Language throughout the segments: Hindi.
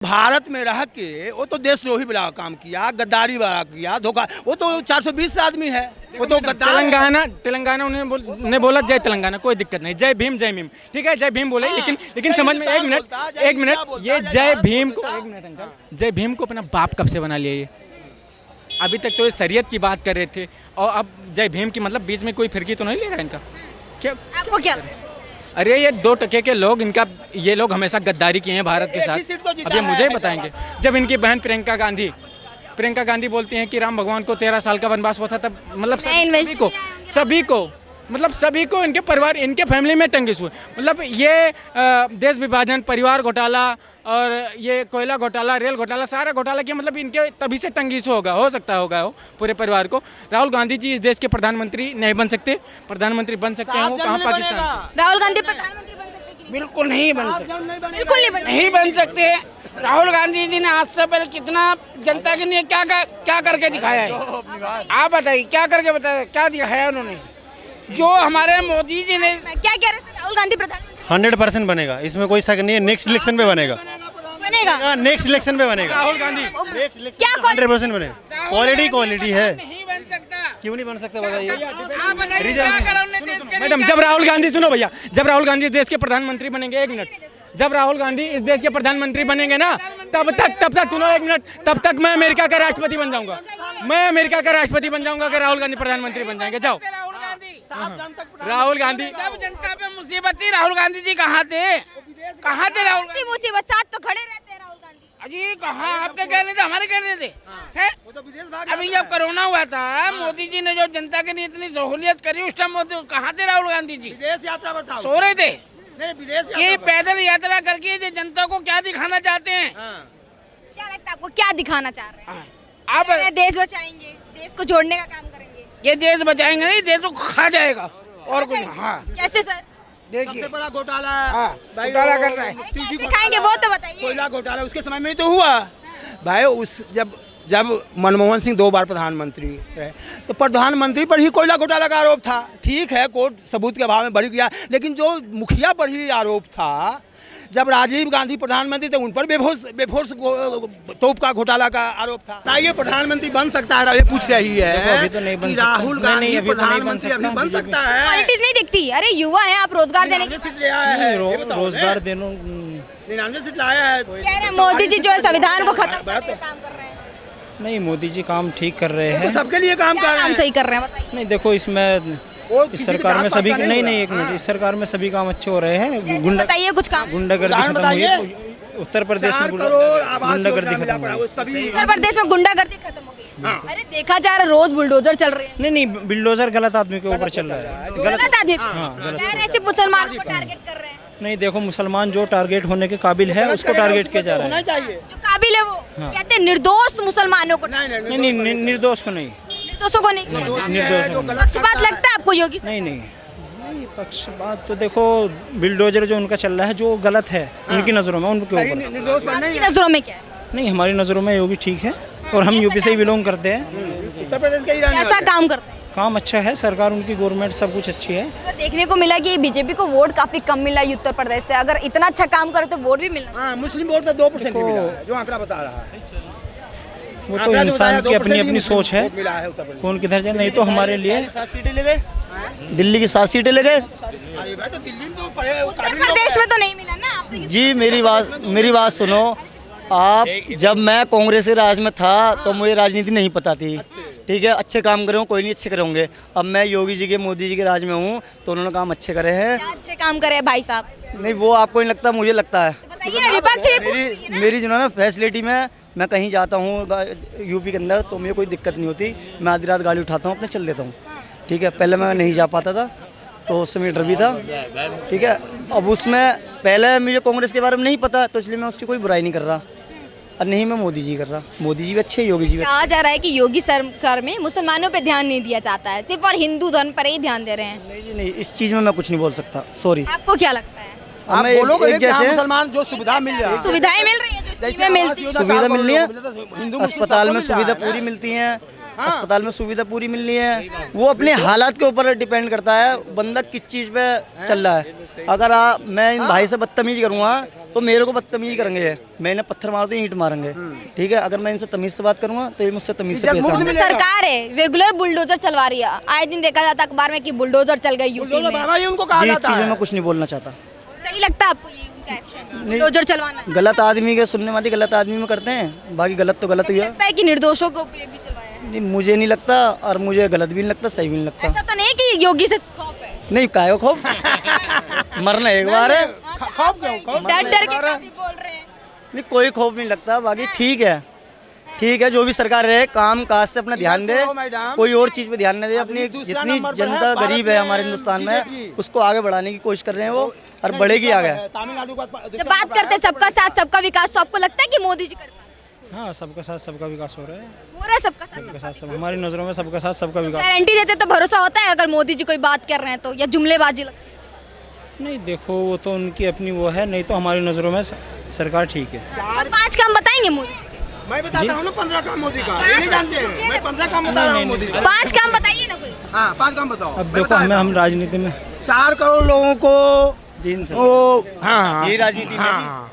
भारत में रह के वो तो देशद्रोही वाला काम किया, गद्दारी वाला किया, धोखा। वो तो 420 आदमी है, वो तो गद्दार। तेलंगाना उन्होंने बोला जय तेलंगाना, कोई दिक्कत नहीं, जय भीम जय भीम, ठीक है जय भीम बोले। लेकिन समझ में एक मिनट ये जय भीम को, एक मिनट अंकल, जय भीम को अपना बाप कब से बना लिया ये? अभी तक तो ये शरीयत की बात कर रहे थे और अब जय भीम की, मतलब बीच में कोई फिरकी तो नहीं ले रहा इनका क्या? आपको क्या? अरे ये 2% के लोग, इनका ये लोग हमेशा गद्दारी किए हैं भारत के साथ। अब ये मुझे ही बताएंगे। जब इनकी बहन प्रियंका गांधी बोलती हैं कि राम भगवान को 13 साल का वनवास हुआ था, तब मतलब सभी को इनके परिवार, इनके फैमिली में टंगिस हुए। मतलब ये देश विभाजन, परिवार घोटाला और ये कोयला घोटाला, रेल घोटाला, सारा घोटाला किया। मतलब इनके तभी से टंगिस हो सकता होगा वो पूरे परिवार को। राहुल गांधी जी इस देश के प्रधानमंत्री नहीं बन सकते, प्रधानमंत्री बन सकते हैं वो कहाँ? पाकिस्तान। राहुल गांधी प्रधानमंत्री बन सकते कि नहीं? बिल्कुल नहीं बन सकते, बिल्कुल नहीं बन सकते। राहुल गांधी जी ने आज से पहले कितना जनता के लिए क्या करके दिखाया है? आप बताइए, क्या करके बताया, क्या दिखाया उन्होंने? जो हमारे मोदी जी ने क्या कह रहे हैं? राहुल गांधी प्रधानमंत्री 100% बनेगा, इसमें कोई शक नहीं है। नेक्स्ट इलेक्शन पे बनेगा, नेक्स्ट इलेक्शन पे बनेगा राहुल गांधी। क्या 100% बनेगा। क्वालिटी है, नहीं बन सकता। क्यों नहीं बन सकता बताइए? आप बताइए क्या करा उन्होंने देश के लिए? मैडम जब राहुल गांधी, सुनो भैया, जब राहुल गांधी इस देश के प्रधानमंत्री बनेंगे, एक मिनट, जब राहुल गांधी इस देश के प्रधानमंत्री बनेंगे ना, तब तक सुनो एक मिनट, तब तक मैं अमेरिका का राष्ट्रपति बन जाऊंगा। मैं अमेरिका का राष्ट्रपति बन जाऊंगा अगर राहुल गांधी प्रधानमंत्री बन जाएंगे। जाओ राहुल गांधी। जब जनता पे मुसीबत थी, राहुल गांधी जी कहाँ थे? कहाँ थे राहुल गांधी? मुसीबत साथ तो खड़े रहते हैं राहुल गांधी। अजी कहाँ आपके कहने थे, हमारे कहने थे? हैं? अभी जब कोरोना हुआ था, मोदी जी ने जो जनता के लिए इतनी सहूलियत करी, उस टाइम मोदी कहाँ थे राहुल गांधी जी? विदेश यात्रा पर था, सो रहे थे। विदेश ये पैदल यात्रा करके ये जनता को क्या दिखाना चाहते हैं? क्या लगता है आपको, क्या दिखाना चाह रहे हैं? आप देश बचाएंगे, देश को जोड़ने का काम करेंगे। ये देश बचाएंगे नहीं, देश को खा जाएगा और कुछ। हाँ कैसे सर? देखिए सबसे बड़ा घोटाला है। हाँ, घोटाला कर रहा है। कैसे खाएंगे वो तो बताइए। कोयला घोटाला उसके समय में ही तो हुआ भाई। उस जब मनमोहन सिंह 2 बार प्रधानमंत्री रहे, तो प्रधानमंत्री पर ही कोयला घोटाला का आरोप था। ठीक है, कोर्ट सबूत के अभाव में बरी किया, लेकिन जो मुखिया पर ही आरोप था, जब राजीव गांधी प्रधानमंत्री थे उन पर बेफोर्स तोप का घोटाला का आरोप था। ये प्रधानमंत्री बन सकता है? ये पूछ रही है। अभी तो नहीं बन सकता। राहुल गांधी प्रधानमंत्री अभी बन सकता है? क्वालिटीज नहीं दिखती। अरे युवा है, आप रोजगार देने की रोजगार देने 99 सीट लाया है। कह रहे हैं मोदी जी जो है संविधान को खत्म करने का काम कर रहे हैं। नहीं, मोदी जी काम ठीक कर रहे हैं, सबके लिए काम कर रहे हैं। सही कर रहे हैं, बताइए। नहीं देखो, इसमें इस सरकार में सभी नहीं एक मिनट, इस सरकार में सभी काम अच्छे हो रहे हैं। बताइए कुछ काम। गुंडागर्दी खत्म हुई है उत्तर प्रदेश में, गुंडागर्दी खत्म हुई है। उत्तर प्रदेश में गुंडागर्दी खत्म हो गई। अरे देखा जा रहा है, रोज बुलडोजर चल रहे हैं। नहीं, बुलडोजर गलत आदमी के ऊपर चल रहा है। गलत आदमी गलत। कह रहे हैं सिर्फ मुसलमानों को टारगेट कर रहे हैं। नहीं देखो, मुसलमान जो टारगेट होने के काबिल है उसको टारगेट किया जा रहा है। जो काबिल है वो कहते हैं निर्दोष मुसलमानों को। नहीं, निर्दोष को नहीं, निर्दोषों को नहीं किया जाता। निर्दोष को नहीं। पक्षपात लगता है आपको योगी सरकार? नहीं, पक्षपात तो देखो, बिल्डोजर जो उनका चल रहा है जो गलत है उनकी नज़रों में, उनके ऊपर। आपकी नजरों में क्या है? नहीं, हमारी नज़रों में योगी ठीक है और हम यूपी से ही बिलोंग करते हैं। उत्तर प्रदेश के ही कैसा काम करते हैं? काम अच्छा है, सरकार उनकी गवर्नमेंट सब कुछ अच्छी है। तो देखने को मिला कि बीजेपी को वोट काफी कम मिला है उत्तर प्रदेश से। अगर इतना अच्छा काम करे तो वोट भी मिलना चाहिए। मुस्लिम वोट तो 2% ही मिला है, जो आंकड़ा बता रहा है। वो तो इंसान की अपनी अपनी सोच है, कौन किधर जाए। नहीं तो हमारे लिए 7 सीटें ले गए, दिल्ली की 7 सीटें ले गए। अरे भाई, तो दिल्ली में तो उत्तर प्रदेश में तो नहीं मिला ना। आप तो जी मेरी बात सुनो। आप, जब मैं कांग्रेस के राज में था तो मुझे राजनीति नहीं पता थी, ठीक है। अच्छे काम करे हों, कोई नहीं अच्छे करे होंगे। अब मैं योगी जी के, मोदी जी के राज में हूँ तो उन्होंने काम अच्छे करे हैं। क्या अच्छे काम करे भाई साहब? नहीं, वो आपको नहीं लगता, मुझे लगता है। बताइए, विपक्ष ये पूछ रही है ना। मेरी जो है ना फैसिलिटी में, मैं कहीं जाता हूँ यूपी के अंदर तो मुझे कोई दिक्कत नहीं होती। मैं आधी रात गाड़ी उठाता हूँ, अपने चल देता हूँ, ठीक है। पहले मैं नहीं जा पाता था तो उस समय डर भी था, ठीक है। अब उसमें पहले मुझे कांग्रेस के बारे में नहीं पता, तो इसलिए मैं उसकी कोई बुराई नहीं कर रहा, और नहीं मैं मोदी जी कर रहा। मोदी जी भी अच्छे, योगी जी भी अच्छे। कहा जा रहा है कि योगी सरकार में मुसलमानों पे ध्यान नहीं दिया जाता है, सिर्फ और हिंदू धर्म पर ही ध्यान दे रहे हैं। नहीं जी नहीं, इस चीज़ में मैं कुछ नहीं बोल सकता, सॉरी। आपको क्या लगता है? आप बोलोगे कि हाँ, मुसलमान जो सुविधा मिल रहा है, सुविधाएं मिल रही है, जो स्कीमें मिलती है। सुविधा मिल रही है, अस्पताल में सुविधा पूरी मिलती है, अस्पताल में सुविधा पूरी मिल रही है। वो अपने हालात के ऊपर डिपेंड करता है, बंदा किस चीज़ पे चल रहा है। अगर मैं इन भाई से बदतमीजी करूँगा तो मेरे को बदतमीजी करेंगे ये। मैंने पत्थर मार तो ईंट मारेंगे, ठीक है। अगर मैं इनसे तमीज़ से बात करूँगा तो ये मुझसे तमीज़ से पेश आएंगे। सरकार है रेगुलर बुलडोजर चलवा रही है, आए दिन देखा जाता है अखबार में कि बुलडोजर चल गई यूपी में। भाई उनको कहा ये जाता चीज़ें है। मैं कुछ नहीं बोलना चाहता। सही लगता है आपको ये उनका एक्शन बुलडोजर चलवाना? गलत आदमी के सुनने वाली गलत आदमी में करते हैं, बाकी गलत तो गलत ही है। लगता है कि निर्दोषों को भी चलवाया है? नहीं, मुझे नहीं लगता, और मुझे गलत भी नहीं लगता, सही भी नहीं लगता। ऐसा तो नहीं है कि योगी से खौफ है? नहीं, काहे को खौफ? मरना एक बार है। डर डर के काफी बोल रहे हैं। नहीं, कोई खौफ नहीं लगता, बाकी ठीक है, ठीक है। जो भी सरकार रहे काम काज से अपना ध्यान दे, कोई और चीज़ पे ध्यान न दे। अपनी जितनी जनता गरीब है हमारे हिंदुस्तान में, उसको आगे बढ़ाने की कोशिश कर रहे हैं वो, और बढ़ेगी आगे। तमिलनाडु का जब बात करते हैं सबका साथ सबका विकास, तो आपको लगता है कि मोदी जी कर पा रहे हैं? हाँ, सबका साथ सबका विकास हो रहा है। हो रहा है सबका साथ सबका साथ सब, हमारी नज़रों में सबका साथ सबका विकास। गारंटी देते तो भरोसा होता है अगर मोदी जी कोई बात कर रहे हैं तो, या जुमलेबाजी लगती है? नहीं, देखो वो तो उनकी अपनी वो है, नहीं तो हमारी नज़रों में सरकार ठीक है। तो 5 काम बताएंगे मोदी जी के? मैं बताता हूँ ना 15 काम मोदी का, ये नहीं जानते हैं? मैं 15 काम बता रहा हूँ मोदी का। 5 काम बताइए ना कोई। हाँ 5 काम बताओ। अब देखो हम राजनीति में 4 करोड़ लोगों को जीन्स वो, हाँ यही राजनीति में हाँ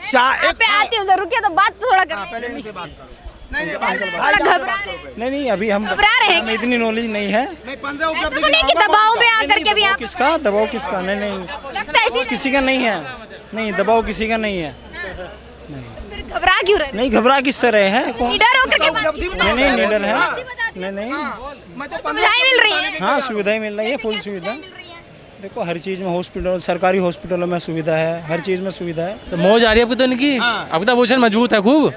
यहाँ पे आती हूँ जरूर, रुकिए तो बात तो थोड़ा कर पहले इनसे बात करो। थोड़ा घबरा रहे हैं। नहीं अभी हम घबरा रहे हैं हमें इतनी नॉलेज नहीं है। नहीं 15 ऐसा तो नहीं कि दबाव में आकर के भी आप किसका दबाव किसका? नहीं लगता है ऐसी किसी का नहीं है, नहीं दबाव किसी का नहीं है। फिर घबरा क्यों रहे? नहीं, घबरा किससे रहे हैं? कौन? निडर होकर के बात कीजिए। नहीं निडर है, नहीं नहीं मैं तो सुविधाएं मिल रही हैं। हाँ सुविधाएं मिल रही है, फुल सुविधा। देखो हर चीज़ में हॉस्पिटल, सरकारी हॉस्पिटलों में सुविधा है, हर चीज़ में सुविधा है। तो मौज आ रही है आपकी तो इनकी? आपका तो भूषण मजबूत है खूब।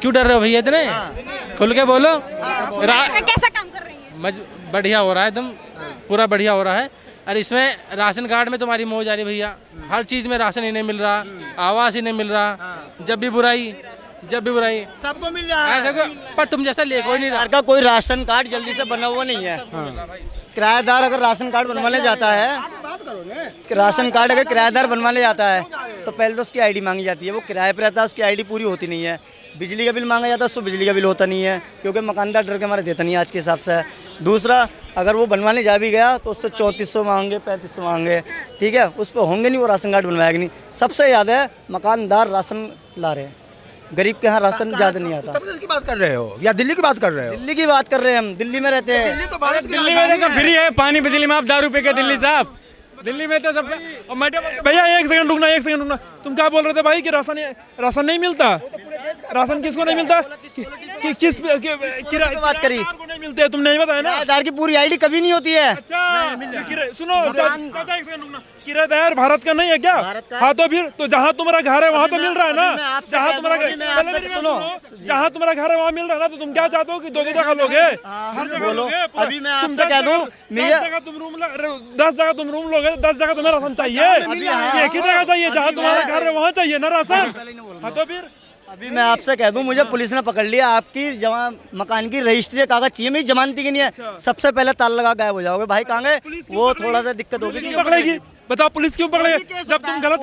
क्यों डर रहे हो भैया इतने? खुल के बोलो। कैसा काम कर रही है? बढ़िया हो रहा है एकदम, पूरा बढ़िया हो रहा है। और इसमें राशन कार्ड में तुम्हारी मौज आ रही भैया, हर चीज़ में राशन ही नहीं मिल रहा, आवास ही नहीं मिल रहा, जब भी बुराई सबको मिल रहा है। ऐसा पर तुम जैसा ले कोई नहीं रहा। सरकार का कोई राशन कार्ड जल्दी से बना हुआ नहीं है। किराएदार अगर राशन कार्ड बनवाने जाता है, राशन कार्ड अगर किराएदार बनवाने जाता है तो पहले तो उसकी आईडी मांगी जाती है, वो किराए पर रहता है, उसकी आईडी पूरी होती नहीं है। बिजली का बिल मांगा जाता है, उसको बिजली का बिल होता नहीं है, क्योंकि मकानदार डर के हमारे देता नहीं है आज के हिसाब से। दूसरा, अगर वो बनवाने जा भी गया तो उससे 3400 मांगे, 3500 मांगे, ठीक है, उस पर होंगे नहीं, वो राशन कार्ड बनवाएगा नहीं। सबसे ज़्यादा मकानदार राशन ला रहे हैं, गरीब के यहाँ राशन ज़्यादा नहीं आता। उत्तर प्रदेश की बात कर रहे हो या दिल्ली की बात कर रहे हो? दिल्ली की बात कर रहे हैं हम, दिल्ली में रहते हैं। दिल्ली तो भारत की दिल्ली में तो सब फ्री है, पानी बिजली में आप दारू पी के दिल्ली साहब, दिल्ली में तो सब। भैया एक सेकंड रुकना, तुम क्या बोल रहे थे भाई कि राशन नहीं मिलता? राशन किसको नहीं मिलता? किस बात करी को नहीं मिलते? तुम नहीं बताया ना। किराएदार की पूरी आईडी कभी नहीं होती है। सुनो चाचा एक सेकंड रुकना, किराएदार भारत का नहीं है क्या? हाँ तो फिर तो जहाँ तुम्हारा घर है वहाँ तो मिल रहा है ना। जहाँ तुम्हारा जहाँ तुम्हारा घर है वहाँ मिल रहा है ना, तो तुम क्या चाहते हो कि 2 जगह लोगे? हर जगह बोलो। लोगे? अभी मैं आपसे कह दूं, 10 जगह तुम रूम लोगे, 10 जगह तुम्हें राशन चाहिए, एक ही जगह चाहिए जहाँ तुम्हारा घर है वहाँ चाहिए ना राशन। हाँ तो फिर अभी मैं आपसे कह दूं, मुझे पुलिस ने पकड़ लिया, आपकी मकान की रजिस्ट्री कागज चाहिए, मेरी जमानती की नहीं है। सबसे पहले ताला लगा गायब हो जाओगे। भाई कहाँ गए? वो थोड़ा सा दिक्कत होगी। क्यों पकड़ेगी? बताओ पुलिस क्यों पकड़ेगी? जब तुम गलत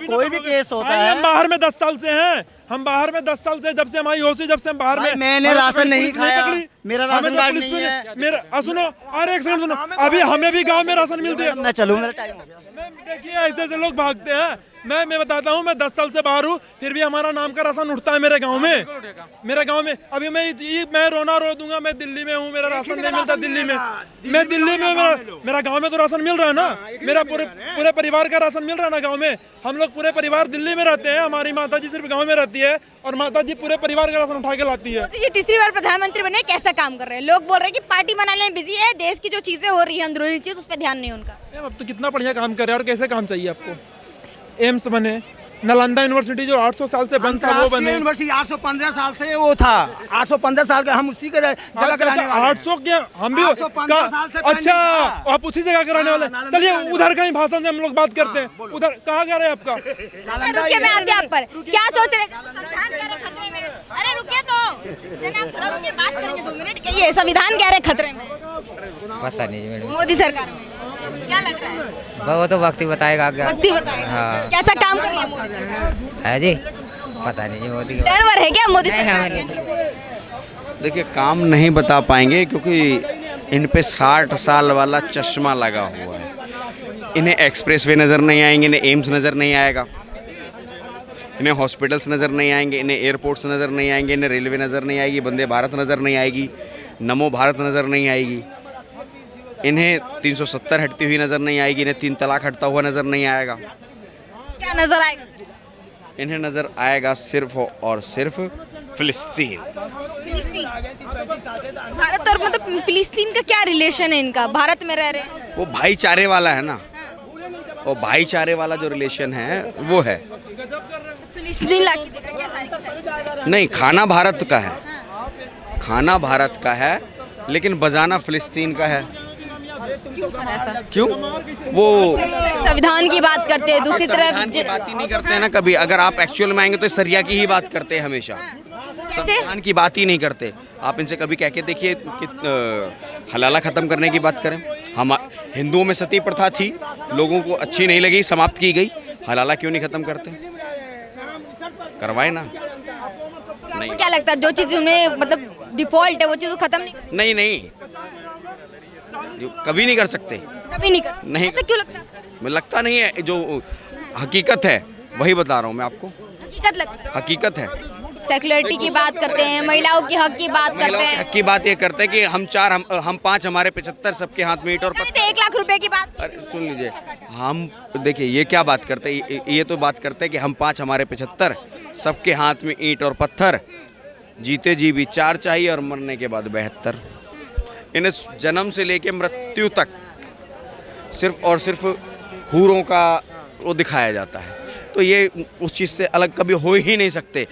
कोई भी केस होता है। हम बाहर में 10 साल से हैं, हम बाहर में 10 साल से, जब से हमारी होश हुई, जब से हम बाहर में। मैंने राशन नहीं खाया, मेरा राशन कार्ड नहीं है। मेरा सुनो, अरे एक सेकंड सुनो, अभी हमें भी गांव में राशन मिलती है। मैं चलूँ, मेरा टाइम हो गया। देखिए ऐसे लोग भागते हैं। मैं बताता हूँ, मैं 10 साल से बाहर हूँ, फिर भी हमारा नाम का राशन उठता है मेरे गांव में। मेरे गांव में अभी मैं रोना रो दूंगा, मैं दिल्ली में हूँ, मेरा राशन नहीं मिलता दिल्ली में। मैं दिल्ली में, मेरा गांव में तो राशन मिल रहा है ना, मेरा पूरे परिवार का राशन मिल रहा है ना गाँव में। हम लोग पूरे परिवार दिल्ली में रहते हैं, हमारी माता जी सिर्फ गाँव में रहती है, और माता जी पूरे परिवार का राशन उठा के लाती है। मोदी जी 3री बार प्रधानमंत्री बने, कैसा काम कर रहे हैं? लोग बोल रहे हैं कि पार्टी बनाने में बिजी है, देश की जो चीजें हो रही है अंदरूनी चीज, उस पर ध्यान नहीं उनका। अब तो कितना बढ़िया काम कर रहे हैं, और कैसे काम चाहिए आपको? एम्स बने, नालंदा यूनिवर्सिटी जो 800 साल से बंद था वो बने। यूनिवर्सिटी 815 साल से वो था, 815 साल का, हम उसी के जगह कराने वाले। 800 क्या? हम भी 815 साल से अच्छा, आप उसी जगह कराने वाले। चलिए उधर का ही भाषण से हम लोग बात करते हैं। उधर कहाँ कह रहे हैं आपका? रुकिए, मैं आते आप पर क्या सोच रहे हैं? संविधान कह रहे खतरे में। अरे रुकिए तो जनाब, थोड़ा रुकिए, बात करेंगे 2 मिनट के। ये संविधान कह रहे खतरे में, पता नहीं मैडम, मोदी सरकार में क्या लग रहा है? वो तो वक्त ही बताएगा आगे। वक्त ही बताएगा। हाँ। कैसा काम कर रही है मोदी सरकार? है जी, पता नहीं मोदी का। डर वर है क्या मोदी नहीं, सरकार? नहीं। देखिए काम नहीं बता पाएंगे, क्योंकि इन पे 60 साल वाला चश्मा लगा हुआ है। इन्हें एक्सप्रेसवे नज़र नहीं आएंगे, इन्हें एम्स नज़र नहीं आएगा, इन्हें हॉस्पिटल्स नज़र नहीं आएंगे, इन्हें एयरपोर्ट्स नज़र नहीं आएंगे, इन्हें रेलवे नज़र नहीं आएगी, वंदे भारत नज़र नहीं आएगी, नमो भारत नज़र नहीं आएगी, इन्हें 370 हटती हुई नज़र नहीं आएगी, इन्हें 3 तलाक हटता हुआ नज़र नहीं आएगा। क्या नजर आएगा? इन्हें नज़र आएगा सिर्फ और सिर्फ फ़िलिस्तीन। फिलिस्तीन। भारत और मतलब फिलिस्तीन का क्या रिलेशन है इनका? भारत में रह रहे हैं। वो भाईचारे वाला है ना, वो भाईचारे वाला जो रिलेशन है वो है। फिलिस्तीन ला के देगा क्या सारी की सारी? नहीं, खाना भारत का है, खाना भारत का है, लेकिन बजाना फ़िलिस्तीन का है। क्यों सर ऐसा? क्यों? वो संविधान की बात करते हैं, दूसरी तरफ संविधान की बात ही नहीं करते हैं ना कभी। अगर आप एक्चुअल में आएंगे तो सरिया की ही बात करते हैं हमेशा, संविधान की बात ही नहीं करते। आप इनसे कभी कह के देखिए कि हलाला ख़त्म करने की बात करें। हम हिंदुओं में सती प्रथा थी, लोगों को अच्छी नहीं लगी, समाप्त की गई। हलाला क्यों नहीं ख़त्म करते? करवाए ना। आपको क्या लगता है जो चीज़ उन्हें मतलब डिफॉल्ट है वो चीज़ खत्म नहीं करनी? नहीं नहीं, कभी नहीं कर सकते। कभी नहीं कर सकते। नहीं। ऐसा क्यों लगता है? मुझे लगता नहीं है, जो हकीकत है वही बता रहा हूँ मैं आपको। हकीकत लगता है। हकीकत है। सेक्युलरिटी की बात करते हैं, महिलाओं के हक की बात करते महिलाओं के हैं। हक की बात ये करते हैं कि हम 4 हम 5 हमारे 75 सबके हाथ में ईंट और नहीं तो 1 लाख रुपए की बात। अरे सुन लीजिए, हम देखिए ये क्या बात करते हैं, ये तो बात करते हैं कि हम 5 हमारे 75 सबके हाथ में ईंट और पत्थर, जीते जी भी 4 चाहिए और मरने के बाद 72। इन्हें जन्म से लेके मृत्यु तक सिर्फ और सिर्फ हूरों का वो दिखाया जाता है। तो ये उस चीज़ से अलग कभी हो ही नहीं सकते।